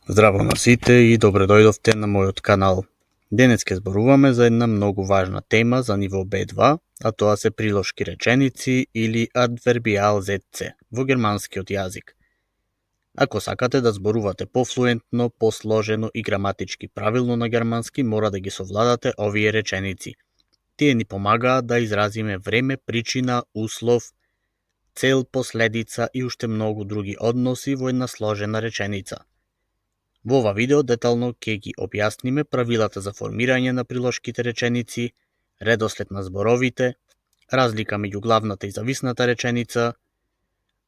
Здраво на сите и добре дојдовте на мојот канал. Денес ќе зборуваме за една многу важна тема за ниво B2, а тоа се прилошки реченици или адвербијалзетце во германскиот јазик. Ако сакате да зборувате пофлуентно, посложено и граматички правилно на германски, мора да ги совладате овие реченици. Тие ни помагаат да изразиме време, причина, услов, цел, последица и уште многу други односи во една сложена реченица. Во ова видео детално ќе ги објасниме правилата за формирање на прилошките реченици, редослед на зборовите, разлика меѓу главната и зависната реченица,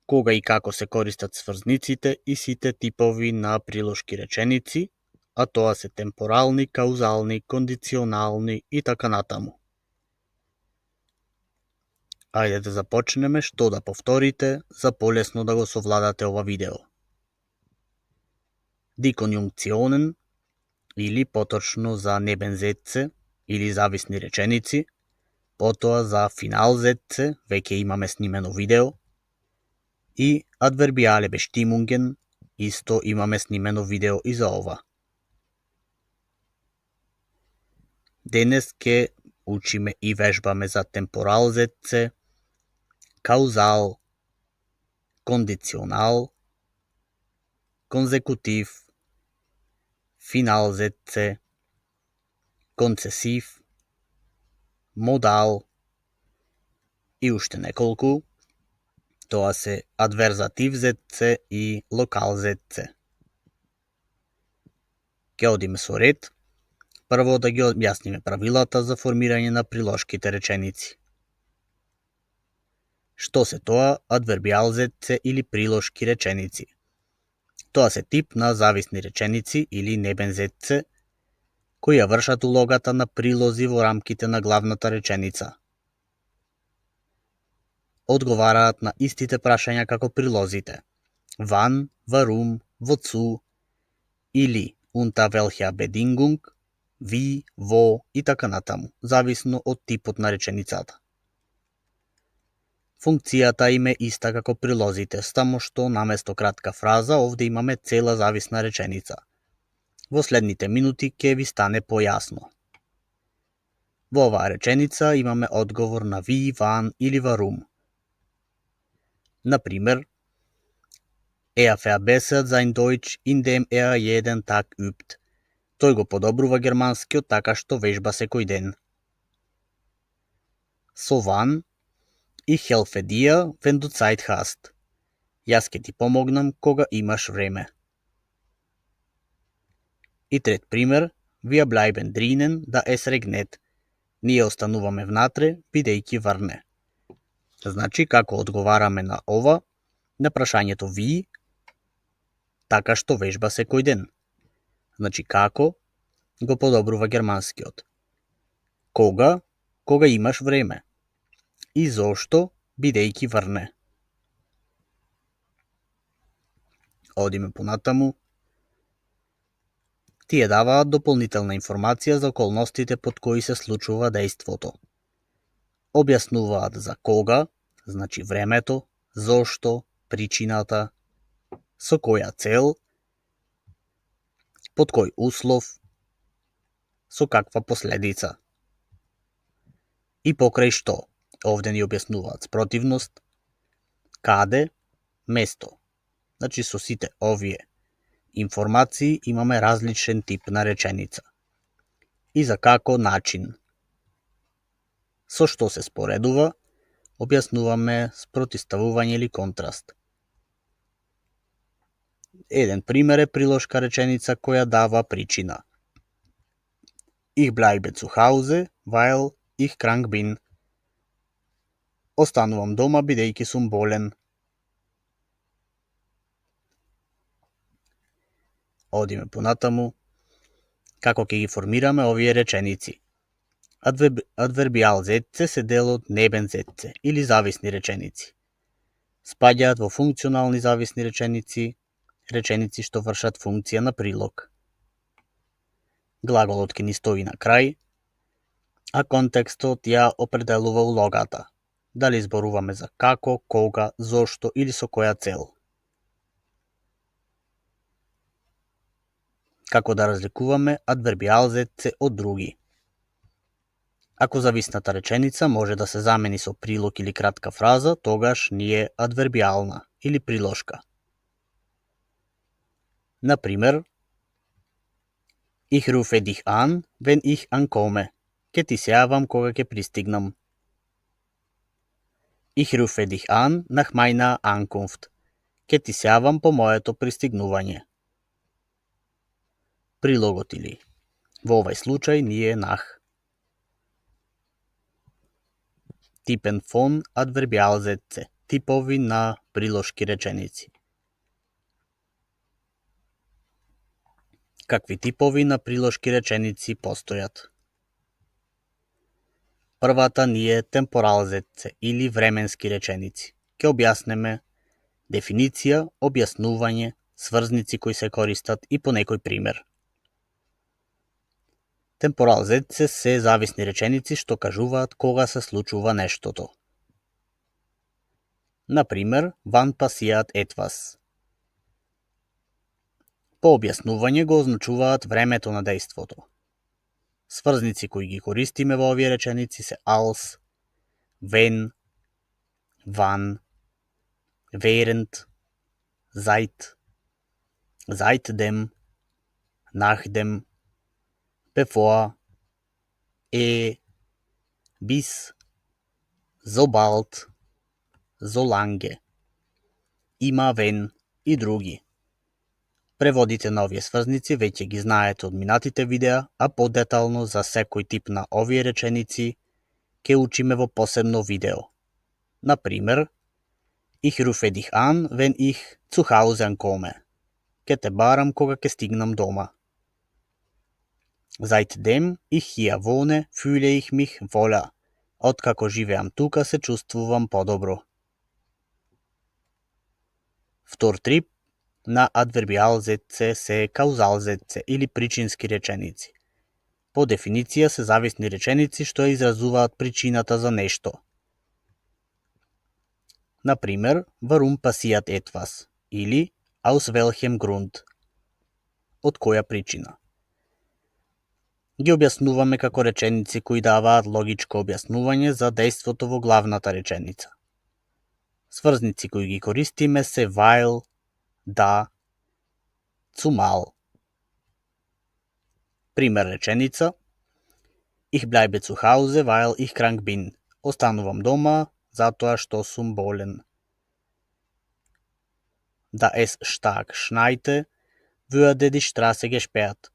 кога и како се користат сврзниците и сите типови на прилошки реченици, а тоа се темпорални, каузални, кондиционални и така натаму. Ајде да започнеме што да повторите за полесно да го совладате ова видео. Die Konjunktionen, или поточно за Nebensätze, или зависни реченици, потоа за Finalsätze, веќе имаме снимено видео, и Adverbiale Bestimmungen, исто имаме снимено видео и за ова. Денес ќе учиме и вежбаме за Temporalsätze, Kausal, Kondicional, Konsekutив, Finalsätze, Konцесив, Modal и уште неколку, тоа се Adversативsätze и Lokalsätze. Ќе одиме со ред, прво да ги објасниме правилата за формирање на прилошките реченици. Што се тоа Adverbialsätze или прилошки реченици? Тоа се тип на зависни реченици или Nebensätze, кои ја вршат улогата на прилози во рамките на главната реченица. Одговараат на истите прашања како прилозите. Wann, warum, wozu, или unter welcher Bedingung, wie, wo и така натаму, зависно од типот на реченицата. Функцијата им е иста како прилозите, само што наместо кратка фраза овде имаме цела зависна реченица. Во следните минути ќе ви стане појасно. Во оваа реченица имаме одговор на wie, wann или warum. Например, verbessert sein Deutsch, indem jeden Tag übt. Тој го подобрува германскиот така што вежба секој ден. So wann? Ich helfe dir, wenn du Zeit hast. Јас ќе ти помогнам кога имаш време. И трет пример, wir bleiben drinnen, da es regnet. Ние остануваме внатре, бидејќи врне. Значи, како одговараме на ова, на прашањето wie, така што вежба секој ден. Значи, како го подобрува германскиот. Кога имаш време. И зошто, бидејќи врне. Одиме понатаму. Тие даваат дополнителна информација за околностите под кои се случува дејството. Објаснуваат за кога, значи времето, зошто, причината, со која цел, под кој услов, со каква последица. И покрај што, овде ни објаснуваат спротивност, каде, место. Значи со сите овие информации имаме различен тип на реченица. И за како начин. Со што се споредува, објаснуваме спротивставување или контраст. Еден пример е прилошка реченица која дава причина. Ich bleibe zu Hause, weil ich krank bin. Останувам дома бидејќи сум болен. Одиме понатаму. Како ќе ги формираме овие реченици? Adverbialsätze се дел од Nebensätze или зависни реченици. Спаѓаат во функционални зависни реченици, реченици што вршат функција на прилог. Глаголот ќе ни стои на крај, а контекстот ја определува улогата. Дали зборуваме за како, кога, зошто или со која цел. Како да разликуваме адвербиалзетце од други? Ако зависната реченица може да се замени со прилог или кратка фраза, тогаш ни е адвербиална или прилошка. Например, Ich rufe dich an, wenn ich ankomme. Ке ти се јавам кога ќе пристигнам. Ich rufe dich an nach meiner Ankunft. Ке ти се јавам по моето пристигнување. Прилогот или во овај случај ни е nach. Типен фон адвербиалзетце, типови на прилошки реченици. Какви типови на прилошки реченици постојат? Првата ни е темпоралзетце или временски реченици. Ке објаснеме дефиниција, објаснување, сврзници кои се користат и по некој пример. Темпоралзетце се зависни реченици што кажуваат кога се случува нештото. Например, wann passiert etwas. По објаснување го означуваат времето на дејството. Сврзници кои ги користиме во овие реченици се als, wenn, wann, während, seit, seitdem, nachdem, bevor, bis, sobald, solange, immer wenn и други. Преводите на овие сврзници веќе ги знаете од минатите видеа, а подетално за секој тип на овие реченици ке учиме во посебно видео. Например, Ich rufe dich an, wenn ich zu Hause ankomme. Ке те барам кога ке стигнам дома. Seitdem ich hier wohne, fühle ich mich wohler. Откако живеам тука се чувствувам подобро. Втор тип на адвербиалзетце се каузалзетце или причински реченици. По дефиниција се зависни реченици што изразуваат причината за нешто. Например, warum passiert etwas или aus welchem Grund. Од која причина. Ги објаснуваме како реченици кои даваат логичко објаснување за дејството во главната реченица. Сврзници кои ги користиме се weil, da, zumal. Пример реченица: Ich bleibe zu Hause, weil ich krank bin. Останувам дома затоа што сум болен. Da es stark schneite, wurde die Straße gesperrt.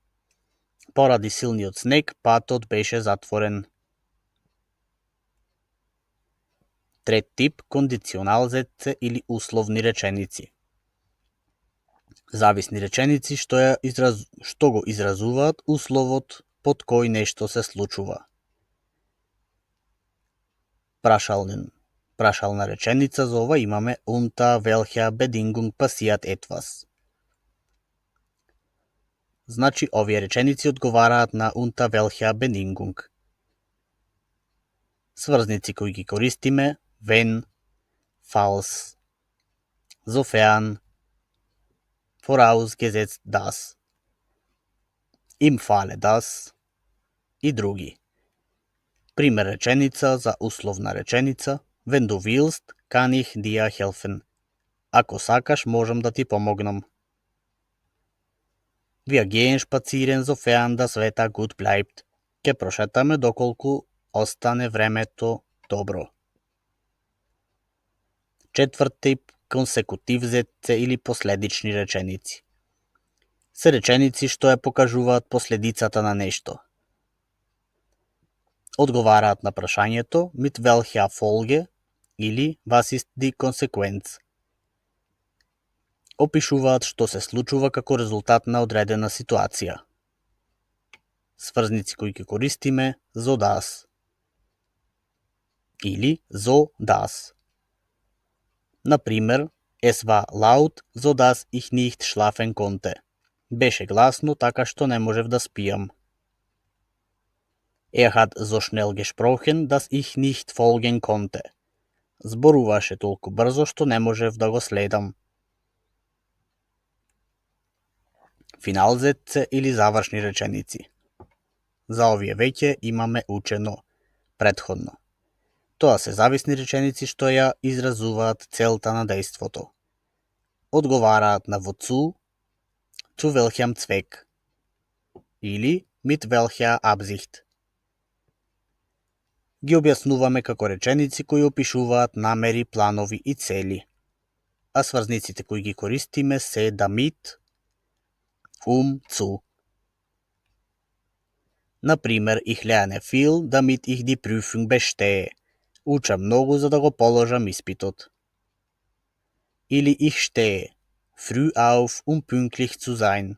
Поради силниот снег, патот беше затворен. Трет тип кондиционалзетце или условни реченици. Зависни реченици што го изразуваат условот под кој нешто се случува. Прашална реченица за ова имаме unter welcher Bedingung passiert etwas. Значи, овие реченици одговараат на unter welcher Bedingung. Сврзници кои ги користиме wenn, falls, sofern, vorausgesetzt das, im Falle das и други. Пример реченица за условна реченица: Wenn du willst, kann ich dir helfen. Ако сакаш, можам да ти помогнам. Wir gehen spazieren, sofern das Wetter gut bleibt. Ке прошетаме доколку остане времето добро. Четврт тип консекутивзетце или последични реченици. Се реченици што ја покажуваат последицата на нешто. Одговараат на прашањето mit welcher Folge или was ist die Konsequenz. Опишуваат што се случува како резултат на одредена ситуација. Сврзници кои ги користиме so das или so das. Например, es war laut, so dass ich nicht schlafen konnte. Беше гласно, така што не можев да спијам. Hat so schnell gesprochen, dass ich nicht folgen konnte. Зборуваше толку брзо што не можев да го следам. Финалзетце или завршни реченици. За овие веќе имаме учено претходно. Тоа се зависни реченици што ја изразуваат целта на дејството. Одговараат на wozu, zu welchem Zweck или mit welcher Absicht. Ги објаснуваме како реченици кои опишуваат намери, планови и цели. А сврзниците кои ги користиме се damit, zu. Например, ich lerne viel, damit ich die Prüfung bestehe. Учам многу за да го положам испитот. Или ich stehe früh auf, pünktlich zu sein.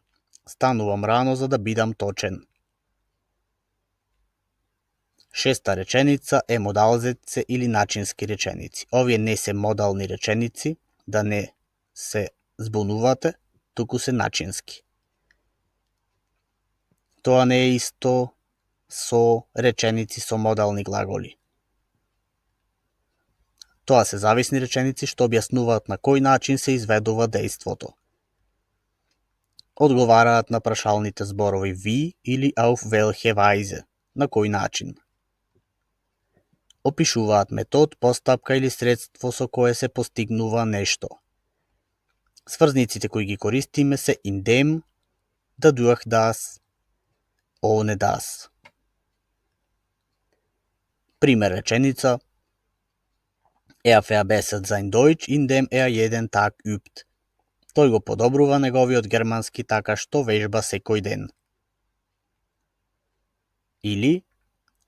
Станувам рано за да бидам точен. Шеста реченица е модалзетце или начински реченици. Овие не се модални реченици, да не се збунувате, туку се начински. Тоа не е исто со реченици со модални глаголи. Тоа се зависни реченици што објаснуваат на кој начин се изведува дејството. Одговараат на прашалните зборови wie или auf welche Weise, на кој начин. Опишуваат метод, постапка или средство со кое се постигнува нешто. Сврзниците кои ги користиме се indem, dadurch das, ohne das. Пример реченица: Er verbessert sein Deutsch, indem jeden Tag übt. Тој го подобрува неговиот германски така што вежба секој ден. Или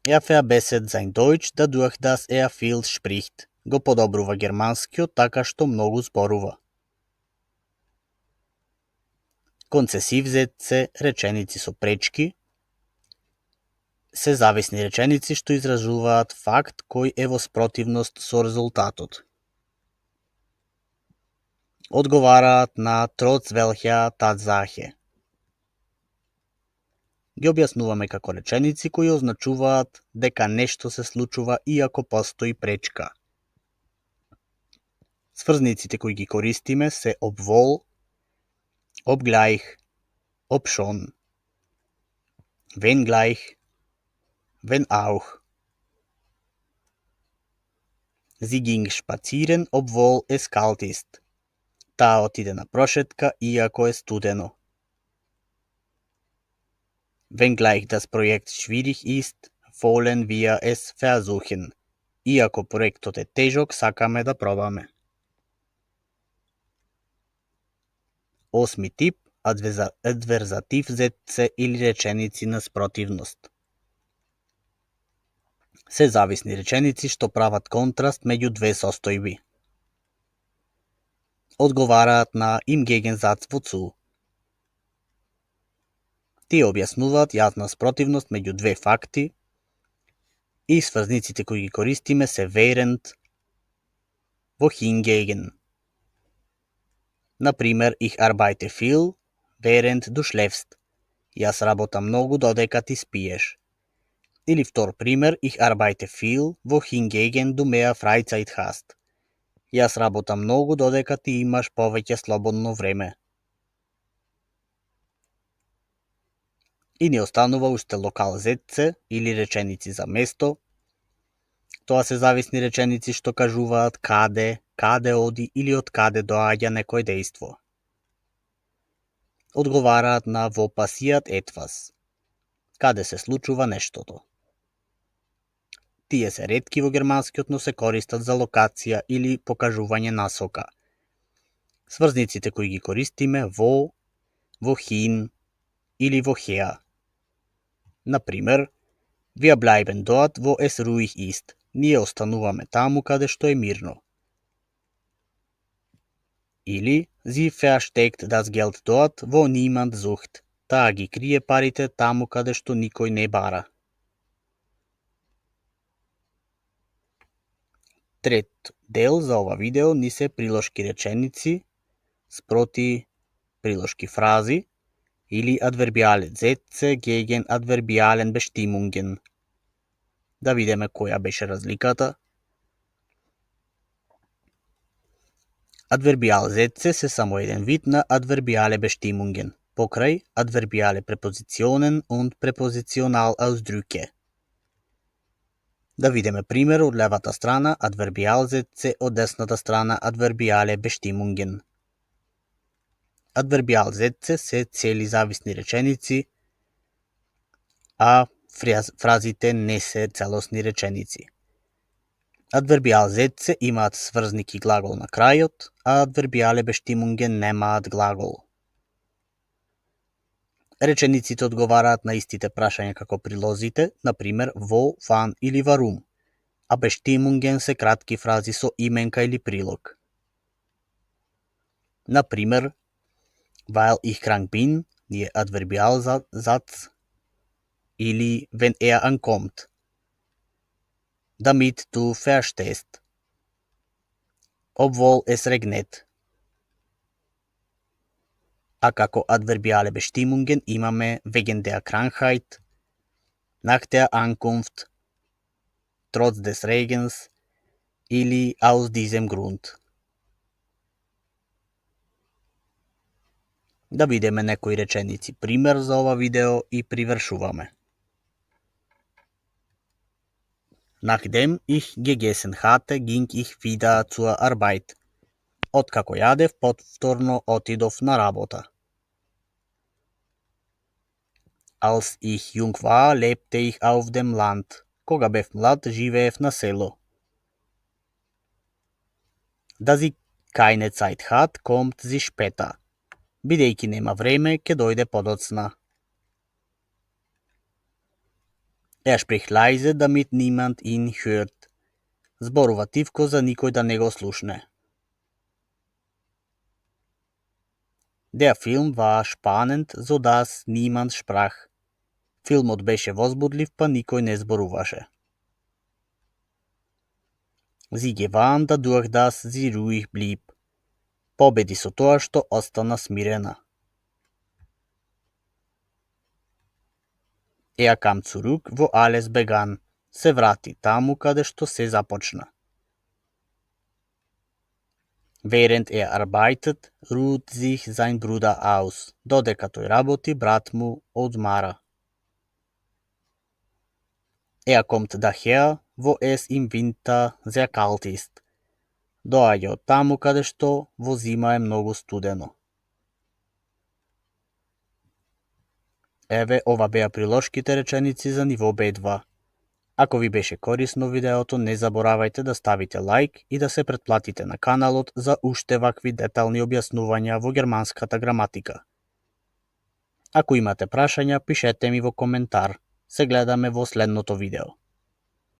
Er verbessert sein Deutsch dadurch, dass viel spricht. Го подобрува германскиот така што многу зборува. Концесивзетце, реченици со пречки, се зависни реченици што изразуваат факт кој е во спротивност со резултатот. Одговараат на trotz welcher Tatsache. Ги објаснуваме како реченици кои означуваат дека нешто се случува иако постои пречка. Сврзниците кои ги користиме се obwohl, obgleich, obschon, wenngleich, wenn auch. Sie ging spazieren, obwohl es kalt ist. Таа отиде на прошетка иако е студено. Wenngleich das Projekt schwierig ist, wollen wir es versuchen. Иако проектот е тежок, сакаме да пробаме. Осми тип, адверзативзетце или реченици на спротивност. Се зависни реченици што прават контраст меѓу две состојби. Одговараат на im Gegensatz wozu. Тие објаснуваат јасна спротивност меѓу две факти и сврзниците кои ги користиме се während, wohingegen. Например, ich arbeite viel, während du schläfst. Јас работам многу додека ти спиеш. Или втор пример, ich arbeite viel, wohingegen du mehr Freizeit hast. Јас работам многу додека ти имаш повеќе слободно време. И не останува уште локалзетце или реченици за место. Тоа се зависни реченици што кажуваат каде оди или од каде доаѓа некој дејство. Одговараат на wo passiert etwas. Каде се случува нештото. Тие се ретки во германскиот, но се користат за локација или покажување насока. Сврзниците кои ги користиме wo, wohin или woher. Например, wir bleiben dort, wo es ruhig ist. Ние остануваме таму каде што е мирно. Или sie versteckt das Geld dort, wo niemand sucht. Таа ги крие парите таму каде што никој не бара. Трет дел за ова видео ни се прилошки реченици спроти прилошки фрази или adverbiale Sätze gegen adverbialen Bestimmungen. Да видиме која беше разликата. Adverbial Sätze се само еден вид на adverbiale Bestimmungen. покрај adverbiale Präpositionen und Präpositionalausdrücke. Да видиме пример од левата страна Adverbialsätze, од десната страна Adverbiale Bestimmungen. Adverbialsätze се цели зависни реченици, а фразите не се целосни реченици. Adverbialsätze имаат сврзник и глагол на крајот, а Adverbiale Bestimmungen немаат глагол. Речениците одговараат на истите прашања како прилозите, например во, ван или варум, а Bestimmungen се кратки фрази со именка или прилог. Например, weil ich krank bin, je Adverbialsatz, или wenn ankommt, damit du verstehst, obwohl es regnet. А како Adverbiale Bestimmungen имаме wegen der Krankheit, nach der Ankunft, trotz des Regens или aus diesem Grund. Да видиме некои реченици пример за ова видео и привршуваме. Nachdem ich gegessen hatte, ging ich wieder zur Arbeit. Откако јадев, повторно отидов на работа. Als ich jung war, lebte ich auf dem Land. Кога бев млад, живеев на село. Da sie keine Zeit hat, kommt sie später. Бидејќи нема време, ќе дојде подоцна. Spricht leise, damit niemand ihn hört. Зборува тивко за никој да не го слушне. Der Film war spannend, so dass niemand sprach. Филмот беше возбудлив, па никој не зборуваше. Sie gewann dadurch, dass sie ruhig blieb. Победи со тоа што остана смирена. Kam zurück, wo alles begann. Се врати таму каде што се започна. Während arbeitet, ruht sich sein Bruder aus. Додека тој работи, брат му одмара. Kommt daher, wo es im Winter sehr kalt ist. Доаѓа од таму каде што во зима е многу студено. Еве, ова беа приложките реченици за ниво B2. Ако ви беше корисно видеото, не заборавајте да ставите лајк и да се претплатите на каналот за уште вакви детални објаснувања во германската граматика. Ако имате прашања, пишете ми во коментар. Се гледаме во следното видео.